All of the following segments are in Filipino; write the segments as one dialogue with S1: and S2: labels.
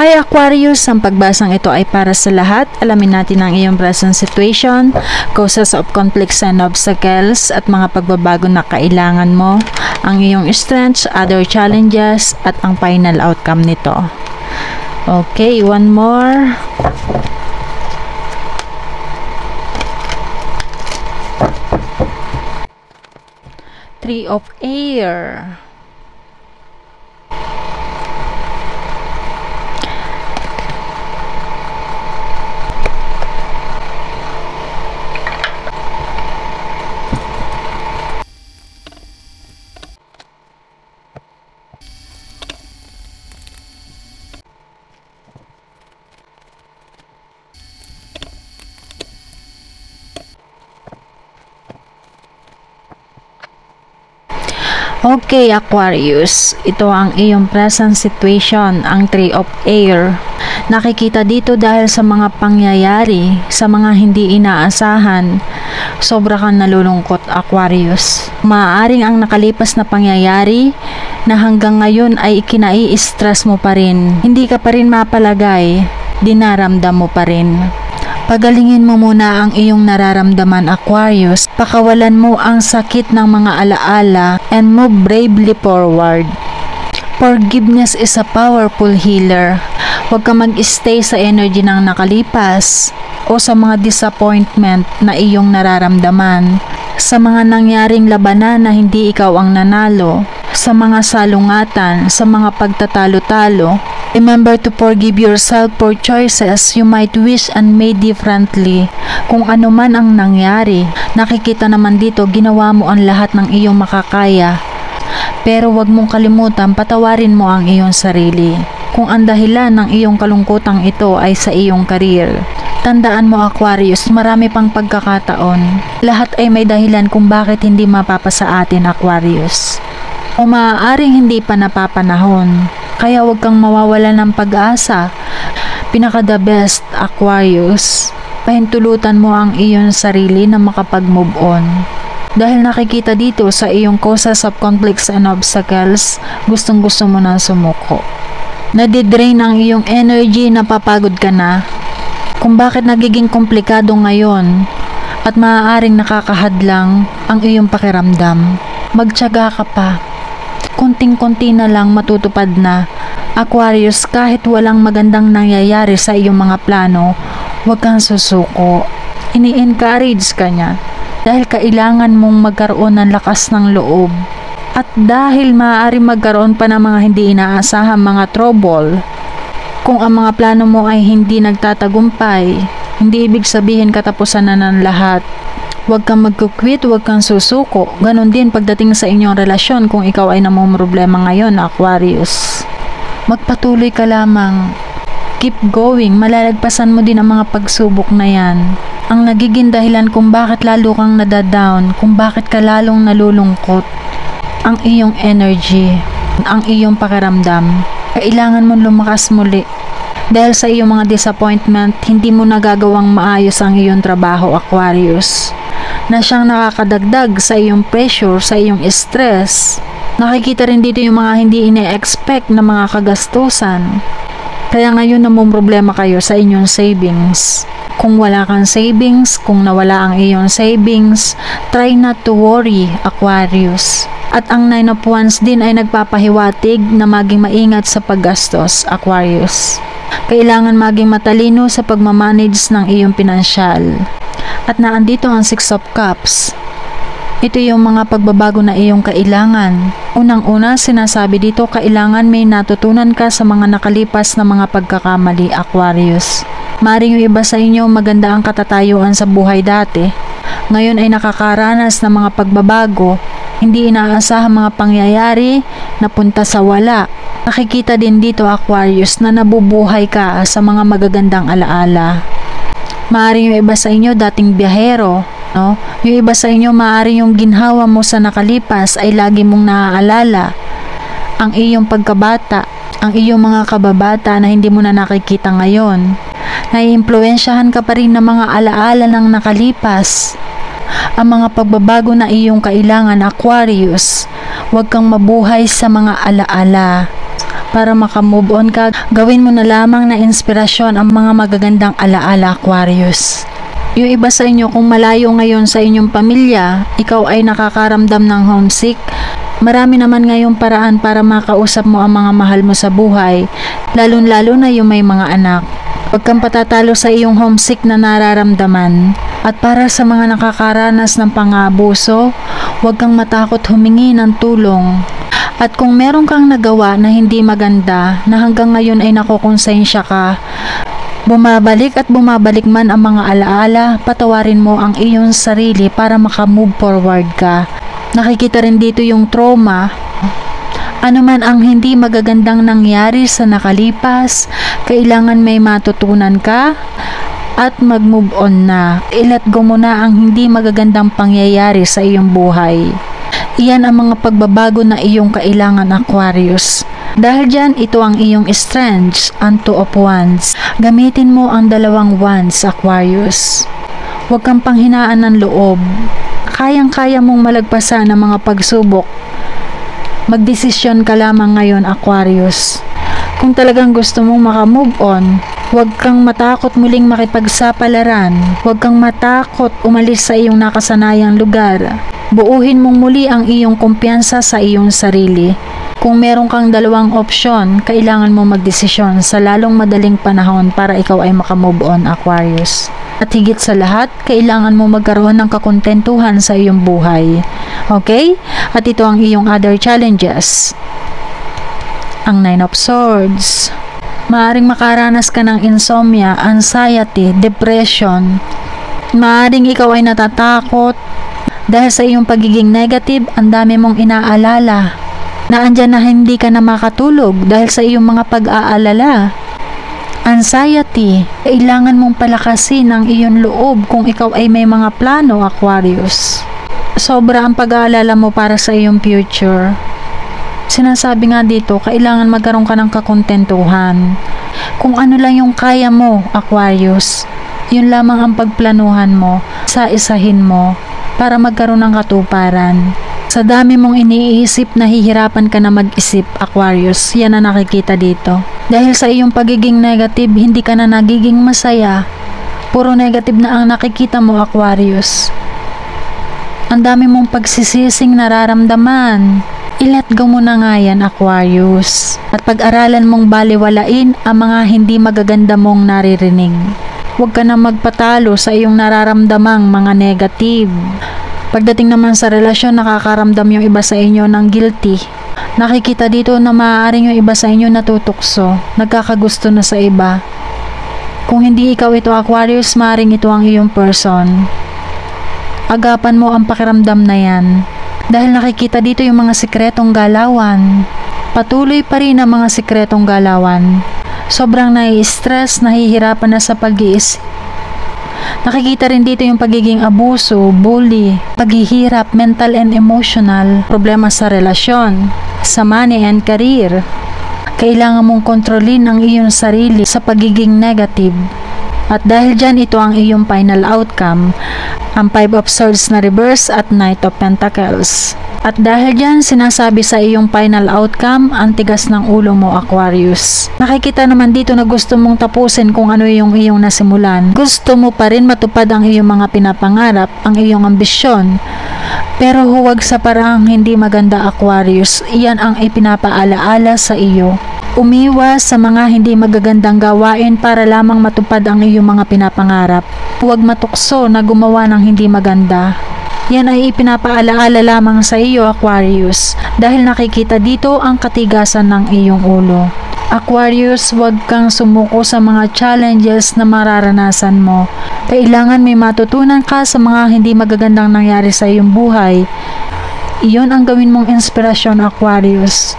S1: Hi Aquarius, ang pagbasang ito ay para sa lahat. Alamin natin ang iyong present situation, causes of conflicts and obstacles at mga pagbabago na kailangan mo, ang iyong strengths, other challenges at ang final outcome nito. Okay, one more. Three of Air. Okay Aquarius, ito ang iyong present situation, ang Three of Air. Nakikita dito dahil sa mga pangyayari, sa mga hindi inaasahan, sobra kang nalulungkot Aquarius. Maaaring ang nakalipas na pangyayari na hanggang ngayon ay kinai-stress mo pa rin. Hindi ka pa rin mapalagay, dinaramdam mo pa rin. Pagalingin mo muna ang iyong nararamdaman Aquarius, pakawalan mo ang sakit ng mga alaala and move bravely forward. Forgiveness is a powerful healer. Huwag ka mag-stay sa energy ng nakalipas o sa mga disappointment na iyong nararamdaman, sa mga nangyaring labanan na hindi ikaw ang nanalo, sa mga salungatan, sa mga pagtatalo-talo. Remember to forgive yourself for choices you might wish and made differently. Kung ano man ang nangyari, nakikita naman dito ginawa mo ang lahat ng iyong makakaya. Pero wag mong kalimutan, patawarin mo ang iyong sarili. Kung ang dahilan ng iyong kalungkutang ito ay sa iyong career, tandaan mo Aquarius, marami pang pagkakataon. Lahat ay may dahilan kung bakit hindi mapapasa atin Aquarius. O maaaring hindi pa napapanahon. Kaya huwag kang mawawala ng pag-asa. Pinaka the best Aquarius, pahintulutan mo ang iyong sarili na makapag-move on. Dahil nakikita dito sa iyong causes of conflicts and obstacles, gustong gusto mo na sumuko. Nadidrain ang iyong energy, napapagod ka na. Kung bakit nagiging komplikado ngayon at maaaring nakakahadlang ang iyong pakiramdam, magtiyaga ka pa. Kunting-kunti na lang matutupad na. Aquarius, kahit walang magandang nangyayari sa iyong mga plano, huwag kang susuko. Ini-encourage ka niya dahil kailangan mong magkaroon ng lakas ng loob. At dahil maaari magkaroon pa ng mga hindi inaasahang mga trouble, kung ang mga plano mo ay hindi nagtatagumpay, hindi ibig sabihin katapusan na ng lahat. Huwag kang magkukwit, huwag kang susuko. Ganon din pagdating sa inyong relasyon kung ikaw ay namumroblema ngayon, Aquarius. Magpatuloy ka lamang. Keep going, malalagpasan mo din ang mga pagsubok na yan. Ang nagiging dahilan kung bakit lalo kang nadadown, kung bakit ka lalong nalulungkot, ang iyong energy, ang iyong pakiramdam. Kailangan mong lumakas muli. Dahil sa iyong mga disappointment, hindi mo nagagawang maayos ang iyong trabaho, Aquarius, na siyang nakakadagdag sa iyong pressure, sa iyong stress. Nakikita rin dito yung mga hindi ine-expect na mga kagastusan. Kaya ngayon namumroblema kayo sa inyong savings. Kung wala kang savings, kung nawala ang iyong savings, try not to worry, Aquarius. At ang Nine of Wands din ay nagpapahiwatig na maging maingat sa paggastos, Aquarius. Kailangan maging matalino sa pagmamanage ng iyong pinansyal. At naandito ang Six of Cups. Ito yung mga pagbabago na iyong kailangan. Unang-una, sinasabi dito, kailangan may natutunan ka sa mga nakalipas na mga pagkakamali, Aquarius. Maring yung iba sa inyo maganda ang katatayuan sa buhay dati. Ngayon ay nakakaranas ng mga pagbabago, hindi inaasahang mga pangyayari na punta sa wala. Nakikita din dito, Aquarius, na nabubuhay ka sa mga magagandang alaala. Maaaring yung iba sa inyo dating biyahero, no? Yung iba sa inyo maaaring yung ginhawa mo sa nakalipas ay lagi mong naaalala. Ang iyong pagkabata, ang iyong mga kababata na hindi mo na nakikita ngayon. Naiimpluwensyahan ka pa rin ng mga alaala ng nakalipas. Ang mga pagbabago na iyong kailangan, Aquarius, huwag kang mabuhay sa mga alaala. para makamove on ka. Gawin mo na lamang na inspirasyon ang mga magagandang alaala, Aquarius. Yung iba sa inyo, kung malayo ngayon sa inyong pamilya, ikaw ay nakakaramdam ng homesick, marami naman ngayong paraan para makausap mo ang mga mahal mo sa buhay, lalo na yung may mga anak. Huwag kang patatalo sa iyong homesick na nararamdaman. At para sa mga nakakaranas ng pang-aabuso, huwag kang matakot humingi ng tulong. At kung meron kang nagawa na hindi maganda na hanggang ngayon ay nakukonsensya ka, bumabalik man ang mga alaala, patawarin mo ang iyong sarili para makamove forward ka. Nakikita rin dito yung trauma. Ano man ang hindi magagandang nangyari sa nakalipas, kailangan may matutunan ka at mag-move on na. I-let go mo na ang hindi magagandang pangyayari sa iyong buhay. Iyan ang mga pagbabago na iyong kailangan, Aquarius. Dahil dyan, ito ang iyong strengths, ang 2 of Wands. Gamitin mo ang 2 Wands, Aquarius. Huwag kang panghinaan ng loob. Kayang-kaya mong malagpasan ang mga pagsubok. Magdesisyon ka lamang ngayon, Aquarius. Kung talagang gusto mong makamove on, huwag kang matakot muling makipagsapalaran. Huwag kang matakot umalis sa iyong nakasanayang lugar. Buuhin mong muli ang iyong kumpiyansa sa iyong sarili. Kung meron kang 2 opsyon, kailangan mo magdesisyon sa lalong madaling panahon para ikaw ay makamove on, Aquarius. At higit sa lahat, kailangan mo magkaroon ng kakontentuhan sa iyong buhay. Okay? At ito ang iyong other challenges. Ang 9 of Swords. Maaring makaranas ka ng insomnia, anxiety, depression. Maaring ikaw ay natatakot dahil sa iyong pagiging negative, ang dami mong inaalala. Naandyan na hindi ka na makatulog dahil sa iyong mga pag-aalala. Anxiety, kailangan mong palakasin ang iyong loob kung ikaw ay may mga plano, Aquarius. Sobra ang pag-aalala mo para sa iyong future. Sinasabi nga dito, kailangan magkaroon ka ng kakontentuhan. Kung ano lang yung kaya mo, Aquarius, yun lamang ang pagplanuhan mo, sa-isahin mo, para magkaroon ng katuparan. Sa dami mong iniisip, nahihirapan ka na mag-isip, Aquarius. Yan ang nakikita dito. Dahil sa iyong pagiging negative, hindi ka na nagiging masaya. Puro negative na ang nakikita mo, Aquarius. Ang dami mong pagsisising nararamdaman. I-let go mo na nga yan, Aquarius. At pag-aralan mong baliwalain ang mga hindi magaganda mong naririnig. Huwag ka na magpatalo sa iyong nararamdamang mga negative. Pagdating naman sa relasyon, nakakaramdam yung iba sa inyo ng guilty. Nakikita dito na maaaring yung iba sa inyo natutukso, nagkakagusto na sa iba. Kung hindi ikaw ito, Aquarius, maaaring ito ang iyong person. Agapan mo ang pakiramdam na yan. Dahil nakikita dito yung mga sikretong galawan. Patuloy pa rin ang mga sikretong galawan. Sobrang nai-stress, nahihirapan na sa pag-iisip. Nakikita rin dito yung pagiging abuso, bully, paghihirap, mental and emotional, problema sa relasyon, sa money and career. Kailangan mong kontrolin ang iyong sarili sa pagiging negative. At dahil dyan, ito ang iyong final outcome, ang 5 of Swords na reverse at Knight of Pentacles. At dahil dyan, sinasabi sa iyong final outcome, ang tigas ng ulo mo, Aquarius. Nakikita naman dito na gusto mong tapusin kung ano yung iyong nasimulan. Gusto mo pa rin matupad ang iyong mga pinapangarap, ang iyong ambisyon. Pero huwag sa paraang hindi maganda, Aquarius. Iyan ang ipinapaalaala sa iyo. Umiwas sa mga hindi magagandang gawain para lamang matupad ang iyong mga pinapangarap. Huwag matukso na gumawa ng hindi maganda. Yan ay ipinapaalaala lamang sa iyo, Aquarius, dahil nakikita dito ang katigasan ng iyong ulo. Aquarius, huwag kang sumuko sa mga challenges na mararanasan mo. Kailangan may matutunan ka sa mga hindi magagandang nangyari sa iyong buhay. Iyon ang gawin mong inspirasyon, Aquarius.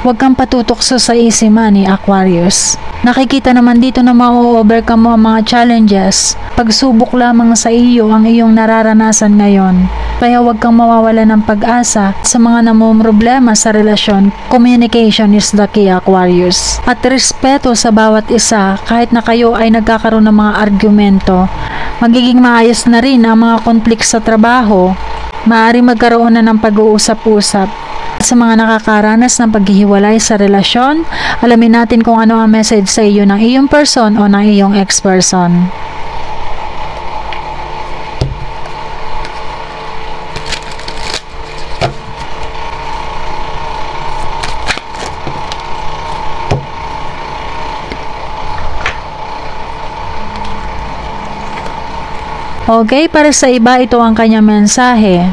S1: Huwag kang patutokso sa easy money, Aquarius. Nakikita naman dito na ma-overcome mo ang mga challenges. Pagsubok lamang sa iyo ang iyong nararanasan ngayon. Kaya huwag kang mawawala ng pag-asa sa mga namumroblema sa relasyon. Communication is the key, Aquarius. At respeto sa bawat isa kahit na kayo ay nagkakaroon ng mga argumento. Magiging maayos na rin ang mga konflikt sa trabaho. Maaari magkaroon na ng pag-uusap-usap. Sa mga nakakaranas ng paghihiwalay sa relasyon, alamin natin kung ano ang message sa iyo ng iyong person o ng iyong ex-person. Okay, para sa iba, ito ang kanyang mensahe.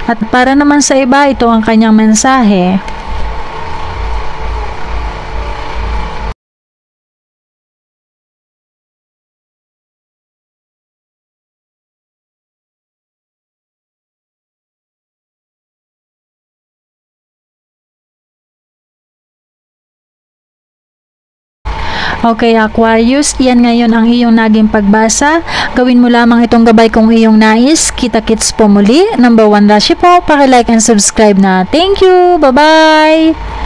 S1: At para naman sa iba, ito ang kanyang mensahe. Okay, Aquarius, yan ngayon ang iyong naging pagbasa. Gawin mo lamang itong gabay kung iyong nais. Kita-kits po muli. Number 1 Rashi po. Paki-like and subscribe na. Thank you! Bye-bye!